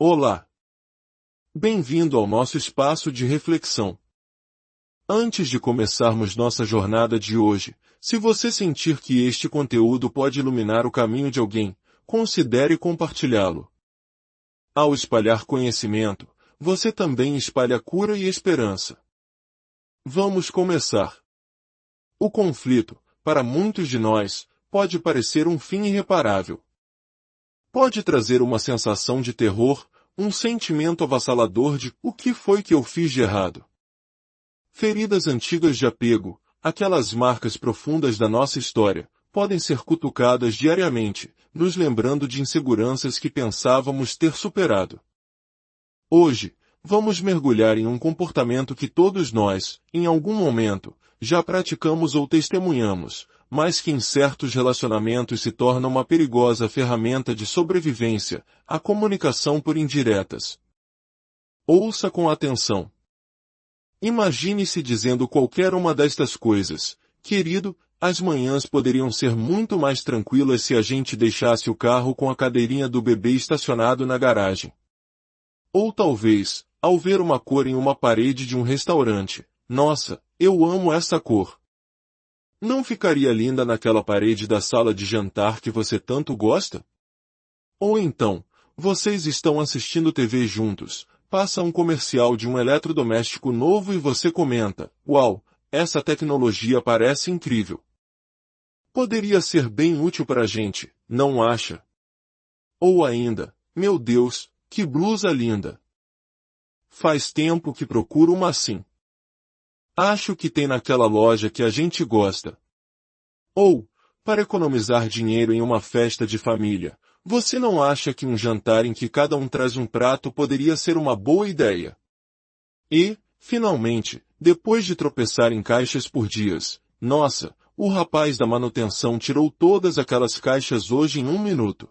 Olá! Bem-vindo ao nosso espaço de reflexão. Antes de começarmos nossa jornada de hoje, se você sentir que este conteúdo pode iluminar o caminho de alguém, considere compartilhá-lo. Ao espalhar conhecimento, você também espalha cura e esperança. Vamos começar. O conflito, para muitos de nós, pode parecer um fim irreparável. Pode trazer uma sensação de terror, um sentimento avassalador de o que foi que eu fiz de errado. Feridas antigas de apego, aquelas marcas profundas da nossa história, podem ser cutucadas diariamente, nos lembrando de inseguranças que pensávamos ter superado. Hoje, vamos mergulhar em um comportamento que todos nós, em algum momento, já praticamos ou testemunhamos, mas que em certos relacionamentos se torna uma perigosa ferramenta de sobrevivência, a comunicação por indiretas. Ouça com atenção. Imagine-se dizendo qualquer uma destas coisas: querido, as manhãs poderiam ser muito mais tranquilas se a gente deixasse o carro com a cadeirinha do bebê estacionado na garagem. Ou talvez, ao ver uma cor em uma parede de um restaurante: nossa, eu amo essa cor. Não ficaria linda naquela parede da sala de jantar que você tanto gosta? Ou então, vocês estão assistindo TV juntos, passa um comercial de um eletrodoméstico novo e você comenta: uau, essa tecnologia parece incrível. Poderia ser bem útil para a gente, não acha? Ou ainda: meu Deus, que blusa linda. Faz tempo que procuro uma assim. Acho que tem naquela loja que a gente gosta. Ou, para economizar dinheiro em uma festa de família, você não acha que um jantar em que cada um traz um prato poderia ser uma boa ideia? E, finalmente, depois de tropeçar em caixas por dias, nossa, o rapaz da manutenção tirou todas aquelas caixas hoje em 1 minuto.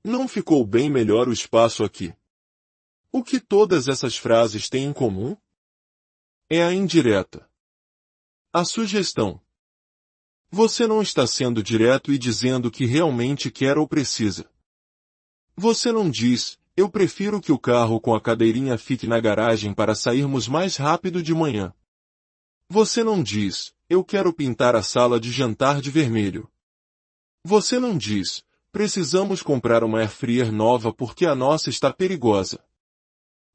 Não ficou bem melhor o espaço aqui? O que todas essas frases têm em comum? É a indireta. A sugestão. Você não está sendo direto e dizendo o que realmente quer ou precisa. Você não diz: eu prefiro que o carro com a cadeirinha fique na garagem para sairmos mais rápido de manhã. Você não diz: eu quero pintar a sala de jantar de vermelho. Você não diz: precisamos comprar uma air fryer nova porque a nossa está perigosa.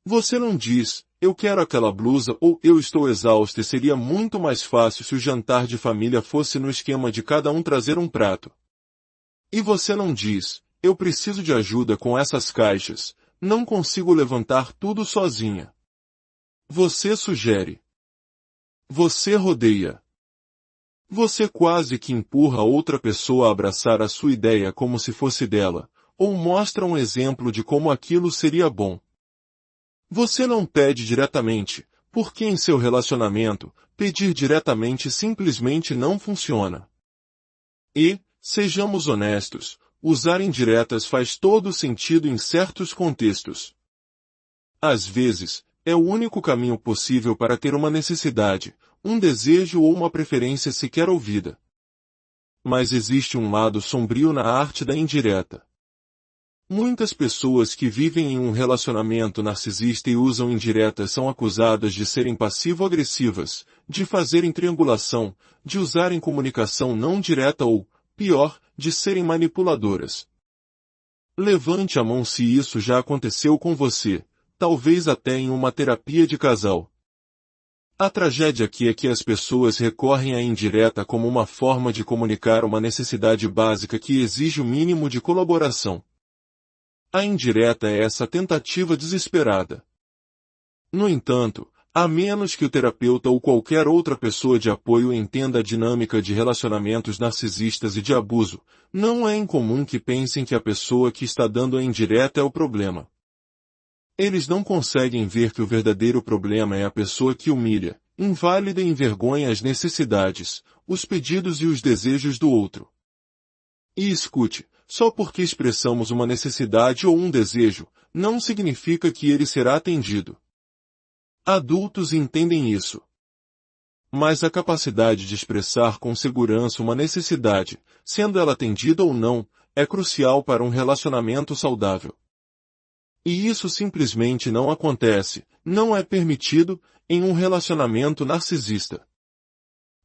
Você não diz: eu quero aquela blusa ou eu estou exausto e seria muito mais fácil se o jantar de família fosse no esquema de cada um trazer um prato. E você não diz: eu preciso de ajuda com essas caixas, não consigo levantar tudo sozinha. Você sugere. Você rodeia. Você quase que empurra outra pessoa a abraçar a sua ideia como se fosse dela, ou mostra um exemplo de como aquilo seria bom. Você não pede diretamente, porque em seu relacionamento, pedir diretamente simplesmente não funciona. E, sejamos honestos, usar indiretas faz todo sentido em certos contextos. Às vezes, é o único caminho possível para ter uma necessidade, um desejo ou uma preferência sequer ouvida. Mas existe um lado sombrio na arte da indireta. Muitas pessoas que vivem em um relacionamento narcisista e usam indiretas são acusadas de serem passivo-agressivas, de fazerem triangulação, de usarem comunicação não direta ou, pior, de serem manipuladoras. Levante a mão se isso já aconteceu com você, talvez até em uma terapia de casal. A tragédia aqui é que as pessoas recorrem à indireta como uma forma de comunicar uma necessidade básica que exige o mínimo de colaboração. A indireta é essa tentativa desesperada. No entanto, a menos que o terapeuta ou qualquer outra pessoa de apoio entenda a dinâmica de relacionamentos narcisistas e de abuso, não é incomum que pensem que a pessoa que está dando a indireta é o problema. Eles não conseguem ver que o verdadeiro problema é a pessoa que humilha, inválida e envergonha as necessidades, os pedidos e os desejos do outro. E escute, só porque expressamos uma necessidade ou um desejo, não significa que ele será atendido. Adultos entendem isso. Mas a capacidade de expressar com segurança uma necessidade, sendo ela atendida ou não, é crucial para um relacionamento saudável. E isso simplesmente não acontece, não é permitido, em um relacionamento narcisista.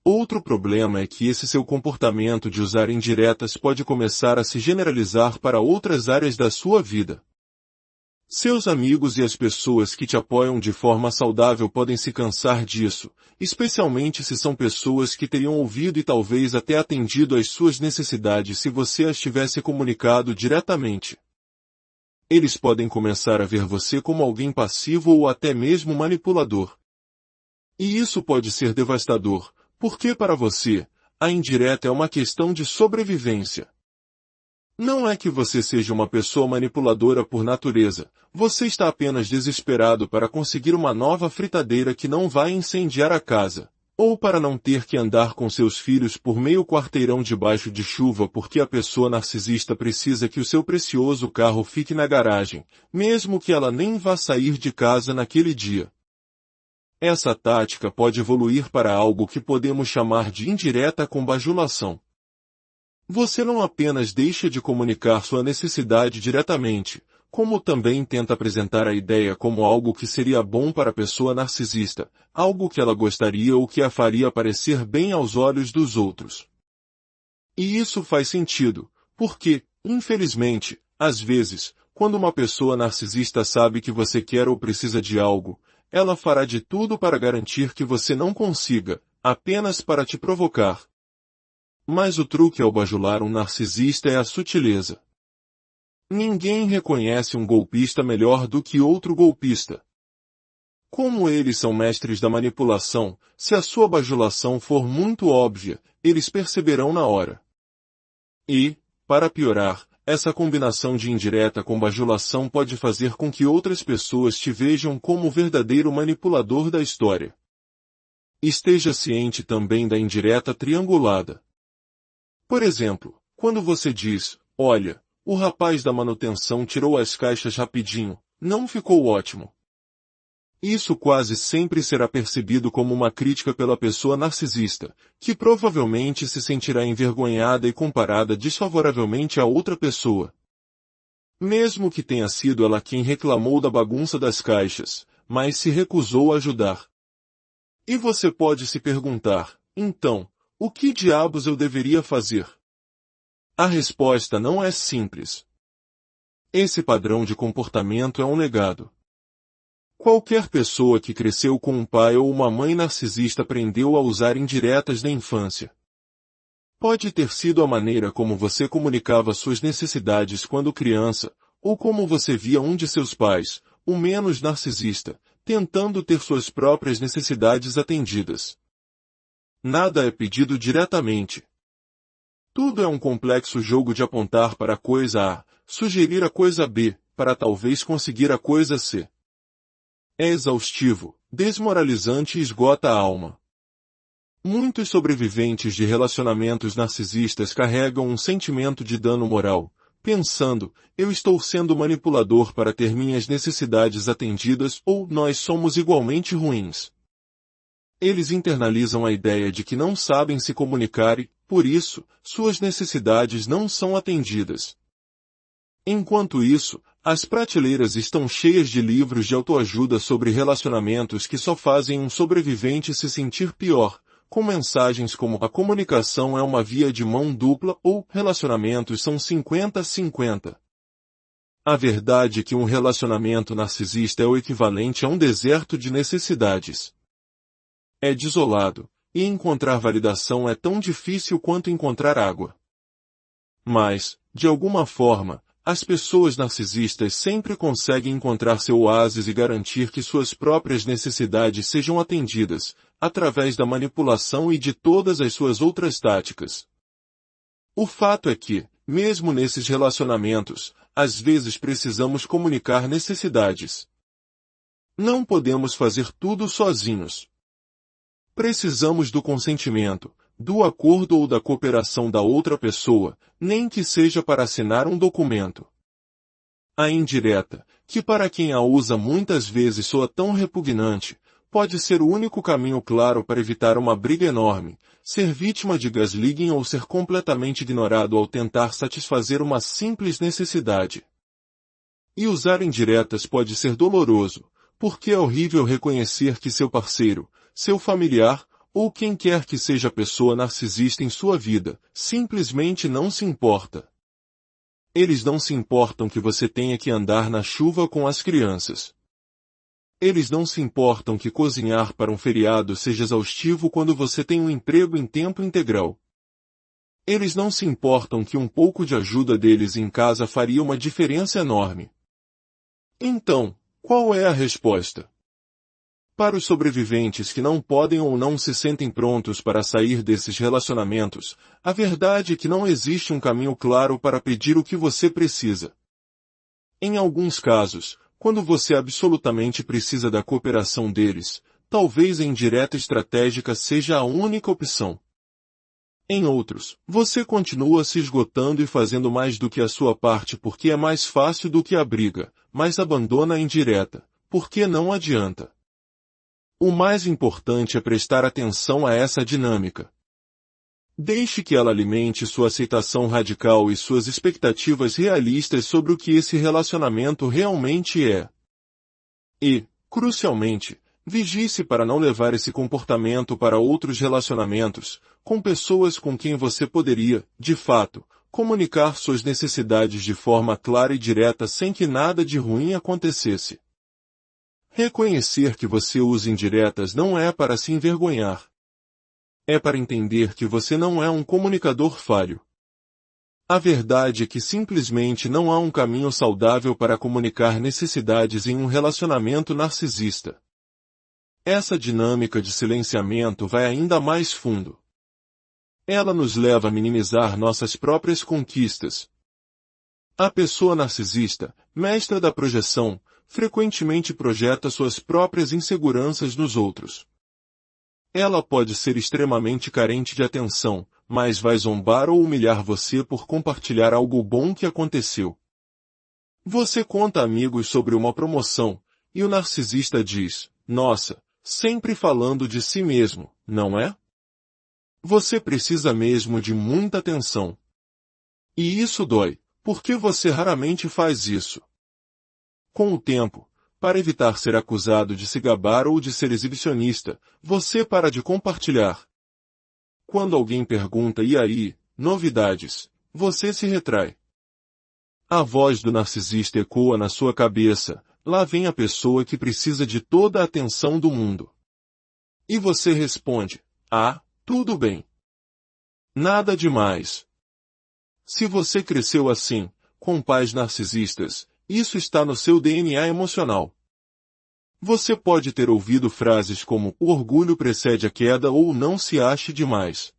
Outro problema é que esse seu comportamento de usar indiretas pode começar a se generalizar para outras áreas da sua vida. Seus amigos e as pessoas que te apoiam de forma saudável podem se cansar disso, especialmente se são pessoas que teriam ouvido e talvez até atendido às suas necessidades se você as tivesse comunicado diretamente. Eles podem começar a ver você como alguém passivo ou até mesmo manipulador. E isso pode ser devastador, porque para você, a indireta é uma questão de sobrevivência. Não é que você seja uma pessoa manipuladora por natureza, você está apenas desesperado para conseguir uma nova fritadeira que não vai incendiar a casa, ou para não ter que andar com seus filhos por meio quarteirão debaixo de chuva porque a pessoa narcisista precisa que o seu precioso carro fique na garagem, mesmo que ela nem vá sair de casa naquele dia. Essa tática pode evoluir para algo que podemos chamar de indireta combajulação. Você não apenas deixa de comunicar sua necessidade diretamente, como também tenta apresentar a ideia como algo que seria bom para a pessoa narcisista, algo que ela gostaria ou que a faria parecer bem aos olhos dos outros. E isso faz sentido, porque, infelizmente, às vezes, quando uma pessoa narcisista sabe que você quer ou precisa de algo, ela fará de tudo para garantir que você não consiga, apenas para te provocar. Mas o truque ao bajular um narcisista é a sutileza. Ninguém reconhece um golpista melhor do que outro golpista. Como eles são mestres da manipulação, se a sua bajulação for muito óbvia, eles perceberão na hora. E, para piorar, essa combinação de indireta com bajulação pode fazer com que outras pessoas te vejam como o verdadeiro manipulador da história. Esteja ciente também da indireta triangulada. Por exemplo, quando você diz, olha, o rapaz da manutenção tirou as caixas rapidinho, não ficou ótimo. Isso quase sempre será percebido como uma crítica pela pessoa narcisista, que provavelmente se sentirá envergonhada e comparada desfavoravelmente a outra pessoa. Mesmo que tenha sido ela quem reclamou da bagunça das caixas, mas se recusou a ajudar. E você pode se perguntar, então, o que diabos eu deveria fazer? A resposta não é simples. Esse padrão de comportamento é um legado. Qualquer pessoa que cresceu com um pai ou uma mãe narcisista aprendeu a usar indiretas na infância. Pode ter sido a maneira como você comunicava suas necessidades quando criança, ou como você via um de seus pais, o menos narcisista, tentando ter suas próprias necessidades atendidas. Nada é pedido diretamente. Tudo é um complexo jogo de apontar para a coisa A, sugerir a coisa B, para talvez conseguir a coisa C. É exaustivo, desmoralizante e esgota a alma. Muitos sobreviventes de relacionamentos narcisistas carregam um sentimento de dano moral, pensando, eu estou sendo manipulador para ter minhas necessidades atendidas ou nós somos igualmente ruins. Eles internalizam a ideia de que não sabem se comunicar e, por isso, suas necessidades não são atendidas. Enquanto isso, as prateleiras estão cheias de livros de autoajuda sobre relacionamentos que só fazem um sobrevivente se sentir pior, com mensagens como a comunicação é uma via de mão dupla ou relacionamentos são 50-50. A verdade é que um relacionamento narcisista é o equivalente a um deserto de necessidades. É desolado, e encontrar validação é tão difícil quanto encontrar água. Mas, de alguma forma, as pessoas narcisistas sempre conseguem encontrar seu oásis e garantir que suas próprias necessidades sejam atendidas, através da manipulação e de todas as suas outras táticas. O fato é que, mesmo nesses relacionamentos, às vezes precisamos comunicar necessidades. Não podemos fazer tudo sozinhos. Precisamos do consentimento, do acordo ou da cooperação da outra pessoa, nem que seja para assinar um documento. A indireta, que para quem a usa muitas vezes soa tão repugnante, pode ser o único caminho claro para evitar uma briga enorme, ser vítima de gaslighting ou ser completamente ignorado ao tentar satisfazer uma simples necessidade. E usar indiretas pode ser doloroso, porque é horrível reconhecer que seu parceiro, seu familiar, ou quem quer que seja a pessoa narcisista em sua vida, simplesmente não se importa. Eles não se importam que você tenha que andar na chuva com as crianças. Eles não se importam que cozinhar para um feriado seja exaustivo quando você tem um emprego em tempo integral. Eles não se importam que um pouco de ajuda deles em casa faria uma diferença enorme. Então, qual é a resposta? Para os sobreviventes que não podem ou não se sentem prontos para sair desses relacionamentos, a verdade é que não existe um caminho claro para pedir o que você precisa. Em alguns casos, quando você absolutamente precisa da cooperação deles, talvez a indireta estratégica seja a única opção. Em outros, você continua se esgotando e fazendo mais do que a sua parte porque é mais fácil do que a briga, mas abandona a indireta, porque não adianta. O mais importante é prestar atenção a essa dinâmica. Deixe que ela alimente sua aceitação radical e suas expectativas realistas sobre o que esse relacionamento realmente é. E, crucialmente, vigie-se para não levar esse comportamento para outros relacionamentos, com pessoas com quem você poderia, de fato, comunicar suas necessidades de forma clara e direta sem que nada de ruim acontecesse. Reconhecer que você usa indiretas não é para se envergonhar. É para entender que você não é um comunicador falho. A verdade é que simplesmente não há um caminho saudável para comunicar necessidades em um relacionamento narcisista. Essa dinâmica de silenciamento vai ainda mais fundo. Ela nos leva a minimizar nossas próprias conquistas. A pessoa narcisista, mestra da projeção, frequentemente projeta suas próprias inseguranças nos outros. Ela pode ser extremamente carente de atenção, mas vai zombar ou humilhar você por compartilhar algo bom que aconteceu. Você conta a amigos sobre uma promoção, e o narcisista diz, nossa, sempre falando de si mesmo, não é? Você precisa mesmo de muita atenção. E isso dói, porque você raramente faz isso. Com o tempo, para evitar ser acusado de se gabar ou de ser exibicionista, você para de compartilhar. Quando alguém pergunta e aí, novidades, você se retrai. A voz do narcisista ecoa na sua cabeça, lá vem a pessoa que precisa de toda a atenção do mundo. E você responde, ah, tudo bem. Nada demais. Se você cresceu assim, com pais narcisistas, isso está no seu DNA emocional. Você pode ter ouvido frases como o orgulho precede a queda ou não se ache demais.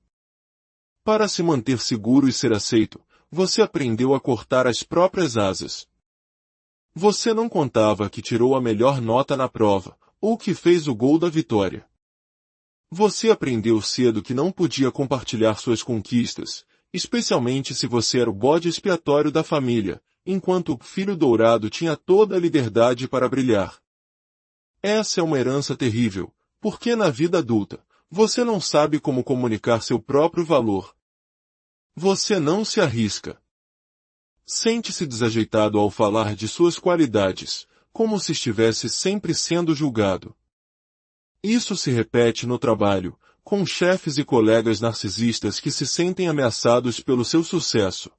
Para se manter seguro e ser aceito, você aprendeu a cortar as próprias asas. Você não contava que tirou a melhor nota na prova, ou que fez o gol da vitória. Você aprendeu cedo que não podia compartilhar suas conquistas, especialmente se você era o bode expiatório da família, enquanto o filho dourado tinha toda a liberdade para brilhar. Essa é uma herança terrível, porque na vida adulta, você não sabe como comunicar seu próprio valor. Você não se arrisca. Sente-se desajeitado ao falar de suas qualidades, como se estivesse sempre sendo julgado. Isso se repete no trabalho, com chefes e colegas narcisistas que se sentem ameaçados pelo seu sucesso.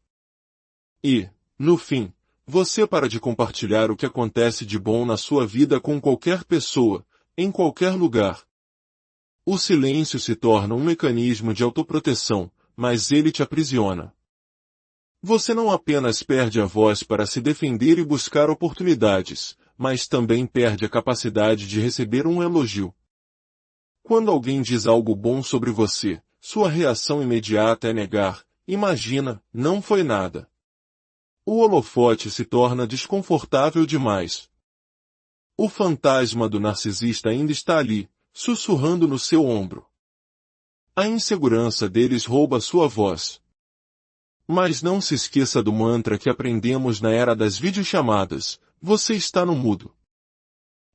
E, no fim, você para de compartilhar o que acontece de bom na sua vida com qualquer pessoa, em qualquer lugar. O silêncio se torna um mecanismo de autoproteção, mas ele te aprisiona. Você não apenas perde a voz para se defender e buscar oportunidades, mas também perde a capacidade de receber um elogio. Quando alguém diz algo bom sobre você, sua reação imediata é negar, imagina, não foi nada. O holofote se torna desconfortável demais. O fantasma do narcisista ainda está ali, sussurrando no seu ombro. A insegurança deles rouba sua voz. Mas não se esqueça do mantra que aprendemos na era das videochamadas, você está no mudo.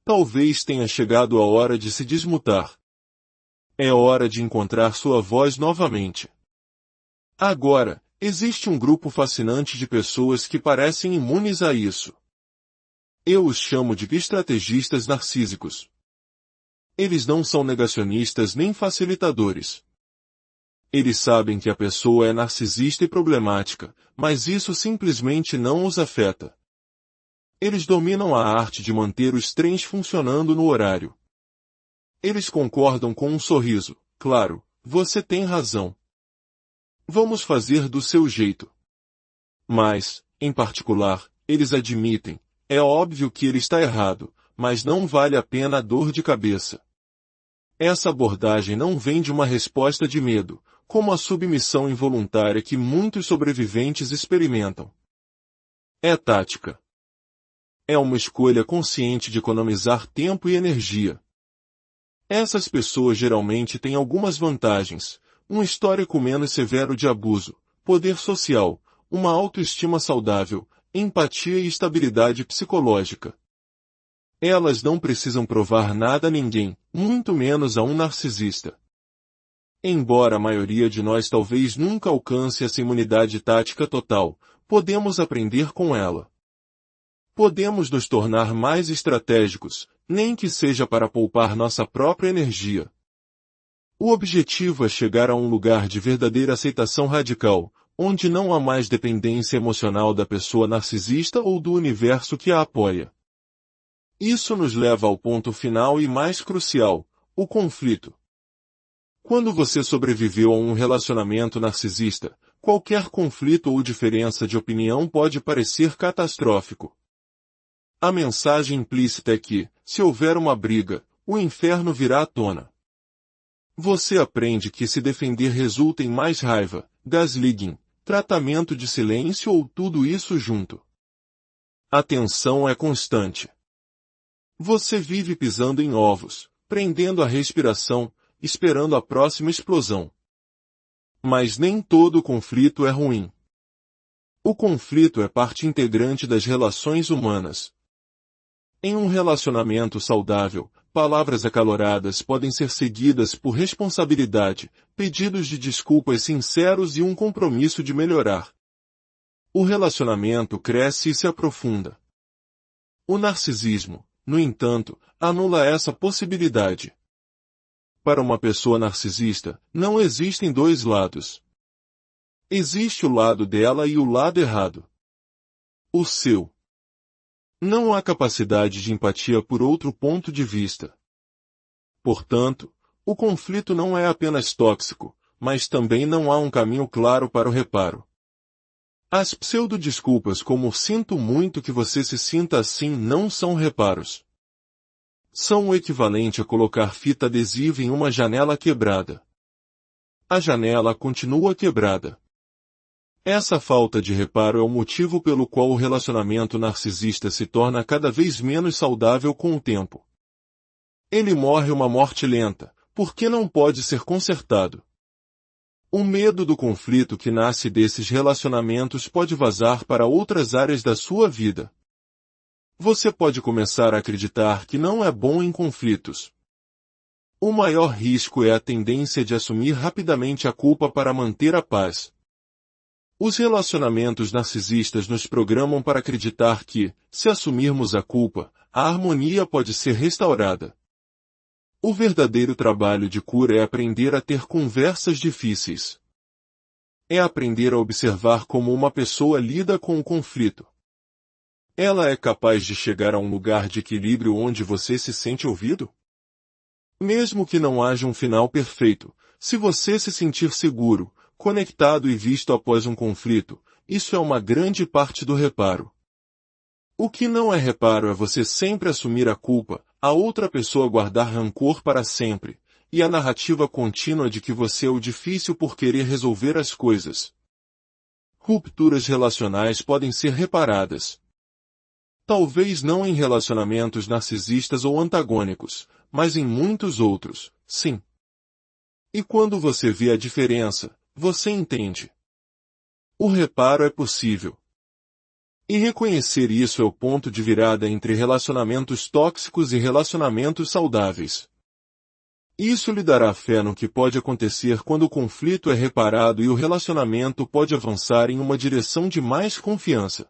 Talvez tenha chegado a hora de se desmutar. É hora de encontrar sua voz novamente. Agora, existe um grupo fascinante de pessoas que parecem imunes a isso. Eu os chamo de estrategistas narcísicos. Eles não são negacionistas nem facilitadores. Eles sabem que a pessoa é narcisista e problemática, mas isso simplesmente não os afeta. Eles dominam a arte de manter os trens funcionando no horário. Eles concordam com um sorriso. Claro, você tem razão. Vamos fazer do seu jeito. Mas, em particular, eles admitem, é óbvio que ele está errado, mas não vale a pena a dor de cabeça. Essa abordagem não vem de uma resposta de medo, como a submissão involuntária que muitos sobreviventes experimentam. É tática. É uma escolha consciente de economizar tempo e energia. Essas pessoas geralmente têm algumas vantagens: um histórico menos severo de abuso, poder social, uma autoestima saudável, empatia e estabilidade psicológica. Elas não precisam provar nada a ninguém, muito menos a um narcisista. Embora a maioria de nós talvez nunca alcance essa imunidade tática total, podemos aprender com ela. Podemos nos tornar mais estratégicos, nem que seja para poupar nossa própria energia. O objetivo é chegar a um lugar de verdadeira aceitação radical, onde não há mais dependência emocional da pessoa narcisista ou do universo que a apoia. Isso nos leva ao ponto final e mais crucial, o conflito. Quando você sobreviveu a um relacionamento narcisista, qualquer conflito ou diferença de opinião pode parecer catastrófico. A mensagem implícita é que, se houver uma briga, o inferno virá à tona. Você aprende que se defender resulta em mais raiva, gaslighting, tratamento de silêncio ou tudo isso junto. A tensão é constante. Você vive pisando em ovos, prendendo a respiração, esperando a próxima explosão. Mas nem todo conflito é ruim. O conflito é parte integrante das relações humanas. Em um relacionamento saudável, palavras acaloradas podem ser seguidas por responsabilidade, pedidos de desculpas sinceros e um compromisso de melhorar. O relacionamento cresce e se aprofunda. O narcisismo, no entanto, anula essa possibilidade. Para uma pessoa narcisista, não existem dois lados. Existe o lado dela e o lado errado. O seu. Não há capacidade de empatia por outro ponto de vista. Portanto, o conflito não é apenas tóxico, mas também não há um caminho claro para o reparo. As pseudo-desculpas como "sinto muito que você se sinta assim" não são reparos. São o equivalente a colocar fita adesiva em uma janela quebrada. A janela continua quebrada. Essa falta de reparo é o motivo pelo qual o relacionamento narcisista se torna cada vez menos saudável com o tempo. Ele morre uma morte lenta, porque não pode ser consertado. O medo do conflito que nasce desses relacionamentos pode vazar para outras áreas da sua vida. Você pode começar a acreditar que não é bom em conflitos. O maior risco é a tendência de assumir rapidamente a culpa para manter a paz. Os relacionamentos narcisistas nos programam para acreditar que, se assumirmos a culpa, a harmonia pode ser restaurada. O verdadeiro trabalho de cura é aprender a ter conversas difíceis. É aprender a observar como uma pessoa lida com o conflito. Ela é capaz de chegar a um lugar de equilíbrio onde você se sente ouvido? Mesmo que não haja um final perfeito, se você se sentir seguro, conectado e visto após um conflito, isso é uma grande parte do reparo. O que não é reparo é você sempre assumir a culpa, a outra pessoa guardar rancor para sempre, e a narrativa contínua de que você é o difícil por querer resolver as coisas. Rupturas relacionais podem ser reparadas. Talvez não em relacionamentos narcisistas ou antagônicos, mas em muitos outros, sim. E quando você vê a diferença, você entende. O reparo é possível. E reconhecer isso é o ponto de virada entre relacionamentos tóxicos e relacionamentos saudáveis. Isso lhe dará fé no que pode acontecer quando o conflito é reparado e o relacionamento pode avançar em uma direção de mais confiança.